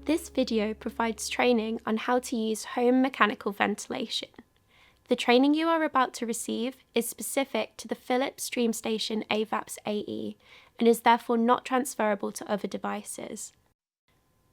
This video provides training on how to use home mechanical ventilation. The training you are about to receive is specific to the Philips Dreamstation AVAPS AE and is therefore not transferable to other devices.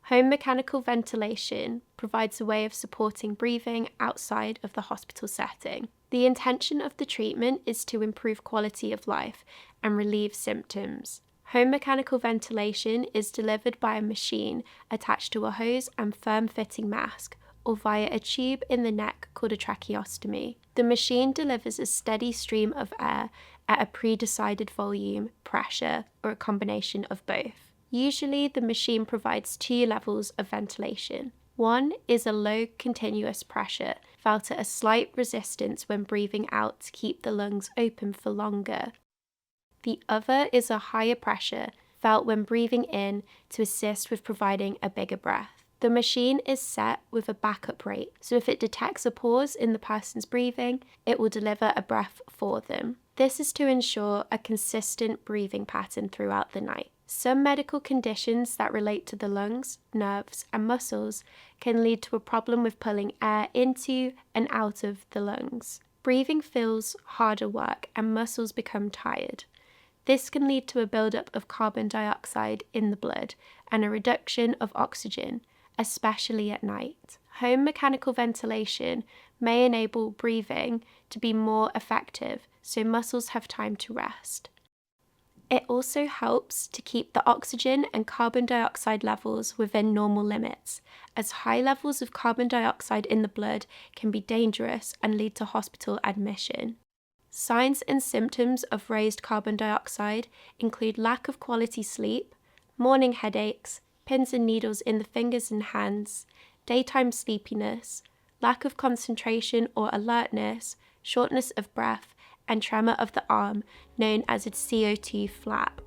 Home mechanical ventilation provides a way of supporting breathing outside of the hospital setting. The intention of the treatment is to improve quality of life and relieve symptoms. Home mechanical ventilation is delivered by a machine attached to a hose and firm-fitting mask, or via a tube in the neck called a tracheostomy. The machine delivers a steady stream of air at a pre-decided volume, pressure, or a combination of both. Usually, the machine provides two levels of ventilation. One is a low continuous pressure, felt at a slight resistance when breathing out to keep the lungs open for longer. The other is a higher pressure, felt when breathing in to assist with providing a bigger breath. The machine is set with a backup rate, so if it detects a pause in the person's breathing, it will deliver a breath for them. This is to ensure a consistent breathing pattern throughout the night. Some medical conditions that relate to the lungs, nerves, and muscles can lead to a problem with pulling air into and out of the lungs. Breathing feels harder work and muscles become tired. This can lead to a buildup of carbon dioxide in the blood and a reduction of oxygen, especially at night. Home mechanical ventilation may enable breathing to be more effective, so muscles have time to rest. It also helps to keep the oxygen and carbon dioxide levels within normal limits, as high levels of carbon dioxide in the blood can be dangerous and lead to hospital admission. Signs and symptoms of raised carbon dioxide include lack of quality sleep, morning headaches, pins and needles in the fingers and hands, daytime sleepiness, lack of concentration or alertness, shortness of breath, and tremor of the arm, known as a CO2 flap.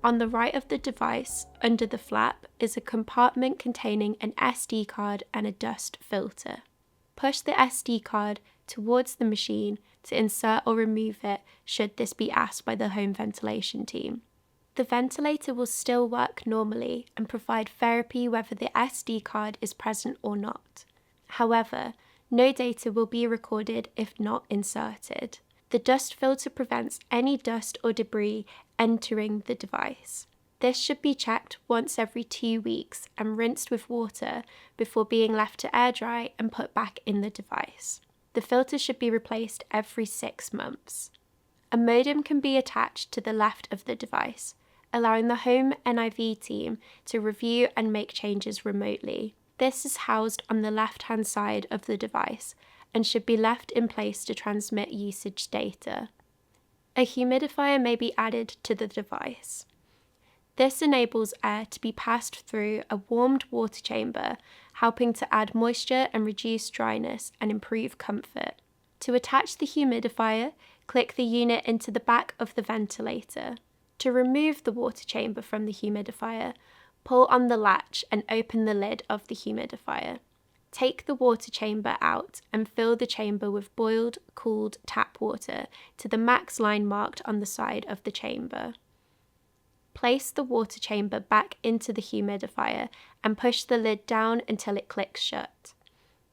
On the right of the device, under the flap, is a compartment containing an SD card and a dust filter. Push the SD card towards the machine to insert or remove it should this be asked by the home ventilation team. The ventilator will still work normally and provide therapy whether the SD card is present or not. However, no data will be recorded if not inserted. The dust filter prevents any dust or debris entering the device. This should be checked once every 2 weeks and rinsed with water before being left to air dry and put back in the device. The filter should be replaced every 6 months. A modem can be attached to the left of the device, allowing the home NIV team to review and make changes remotely. This is housed on the left-hand side of the device and should be left in place to transmit usage data. A humidifier may be added to the device. This enables air to be passed through a warmed water chamber, helping to add moisture and reduce dryness and improve comfort. To attach the humidifier, click the unit into the back of the ventilator. To remove the water chamber from the humidifier, pull on the latch and open the lid of the humidifier. Take the water chamber out and fill the chamber with boiled, cooled tap water to the max line marked on the side of the chamber. Place the water chamber back into the humidifier and push the lid down until it clicks shut.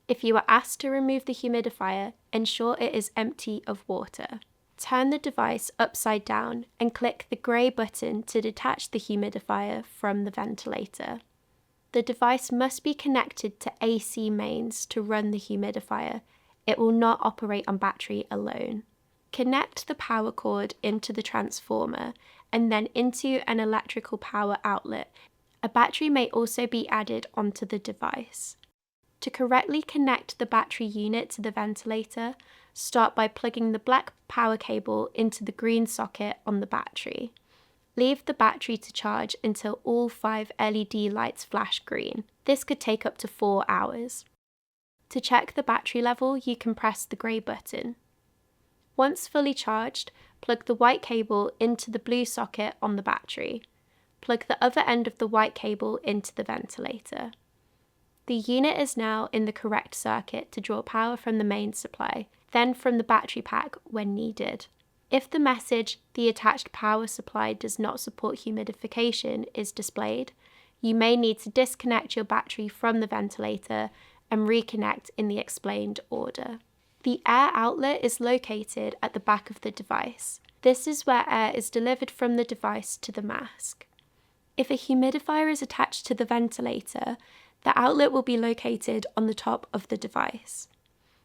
If you are asked to remove the humidifier, ensure it is empty of water. Turn the device upside down and click the grey button to detach the humidifier from the ventilator. The device must be connected to AC mains to run the humidifier. It will not operate on battery alone. Connect the power cord into the transformer and then into an electrical power outlet. A battery may also be added onto the device. To correctly connect the battery unit to the ventilator, start by plugging the black power cable into the green socket on the battery. Leave the battery to charge until all 5 LED lights flash green. This could take up to 4 hours. To check the battery level, you can press the grey button. Once fully charged, plug the white cable into the blue socket on the battery. Plug the other end of the white cable into the ventilator. The unit is now in the correct circuit to draw power from the main supply, then from the battery pack when needed. If the message, "The attached power supply does not support humidification," is displayed, you may need to disconnect your battery from the ventilator and reconnect in the explained order. The air outlet is located at the back of the device. This is where air is delivered from the device to the mask. If a humidifier is attached to the ventilator, the outlet will be located on the top of the device.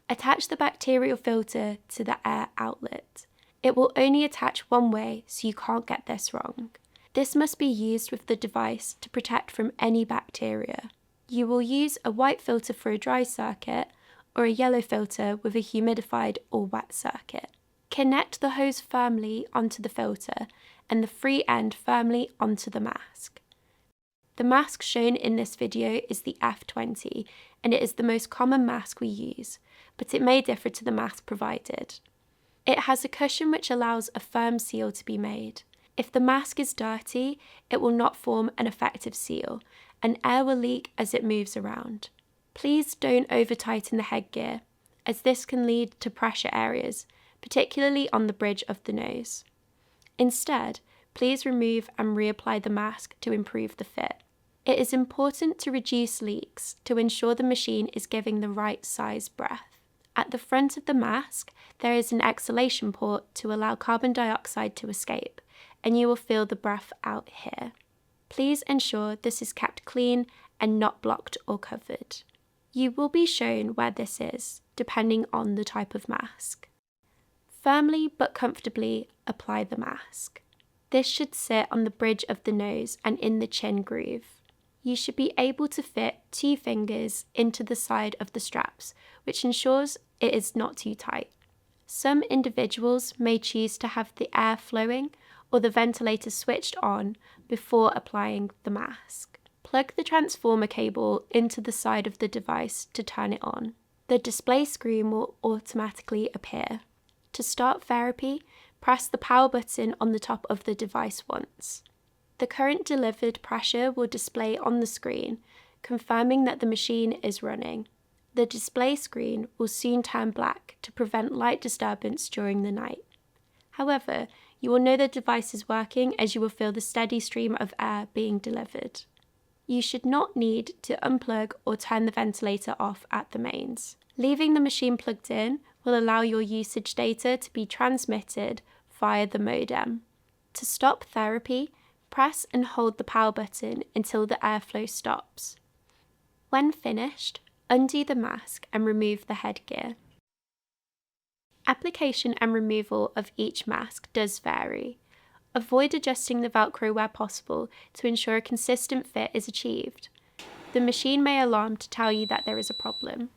Attach the bacterial filter to the air outlet. It will only attach one way, so you can't get this wrong. This must be used with the device to protect from any bacteria. You will use a white filter for a dry circuit or a yellow filter with a humidified or wet circuit. Connect the hose firmly onto the filter and the free end firmly onto the mask. The mask shown in this video is the F20 and it is the most common mask we use, but it may differ to the mask provided. It has a cushion which allows a firm seal to be made. If the mask is dirty, it will not form an effective seal, and air will leak as it moves around. Please don't over-tighten the headgear, as this can lead to pressure areas, particularly on the bridge of the nose. Instead, please remove and reapply the mask to improve the fit. It is important to reduce leaks to ensure the machine is giving the right size breath. At the front of the mask, there is an exhalation port to allow carbon dioxide to escape, and you will feel the breath out here. Please ensure this is kept clean and not blocked or covered. You will be shown where this is, depending on the type of mask. Firmly but comfortably apply the mask. This should sit on the bridge of the nose and in the chin groove. You should be able to fit 2 fingers into the side of the straps, which ensures it is not too tight. Some individuals may choose to have the air flowing or the ventilator switched on before applying the mask. Plug the transformer cable into the side of the device to turn it on. The display screen will automatically appear. To start therapy, press the power button on the top of the device once. The current delivered pressure will display on the screen, confirming that the machine is running. The display screen will soon turn black to prevent light disturbance during the night. However, you will know the device is working as you will feel the steady stream of air being delivered. You should not need to unplug or turn the ventilator off at the mains. Leaving the machine plugged in will allow your usage data to be transmitted via the modem. To stop therapy, press and hold the power button until the airflow stops. When finished, undo the mask and remove the headgear. Application and removal of each mask does vary. Avoid adjusting the Velcro where possible to ensure a consistent fit is achieved. The machine may alarm to tell you that there is a problem.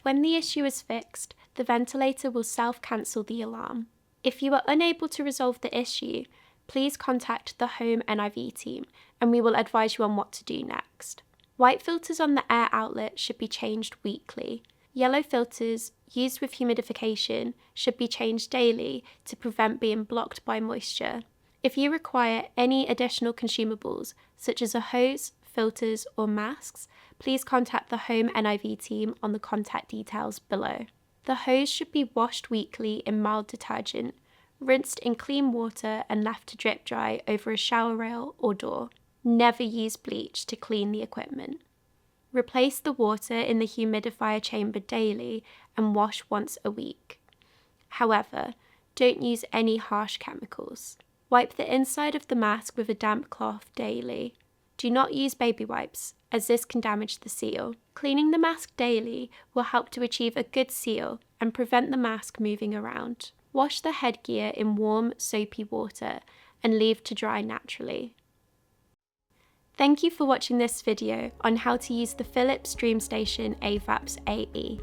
When the issue is fixed, the ventilator will self-cancel the alarm. If you are unable to resolve the issue, please contact the Home NIV team and we will advise you on what to do next. White filters on the air outlet should be changed weekly. Yellow filters used with humidification should be changed daily to prevent being blocked by moisture. If you require any additional consumables, such as a hose, filters or masks, please contact the Home NIV team on the contact details below. The hose should be washed weekly in mild detergent, rinsed in clean water and left to drip dry over a shower rail or door. Never use bleach to clean the equipment. Replace the water in the humidifier chamber daily and wash once a week. However, don't use any harsh chemicals. Wipe the inside of the mask with a damp cloth daily. Do not use baby wipes, as this can damage the seal. Cleaning the mask daily will help to achieve a good seal and prevent the mask moving around. Wash the headgear in warm, soapy water and leave to dry naturally. Thank you for watching this video on how to use the Philips Dreamstation AVAPS AE.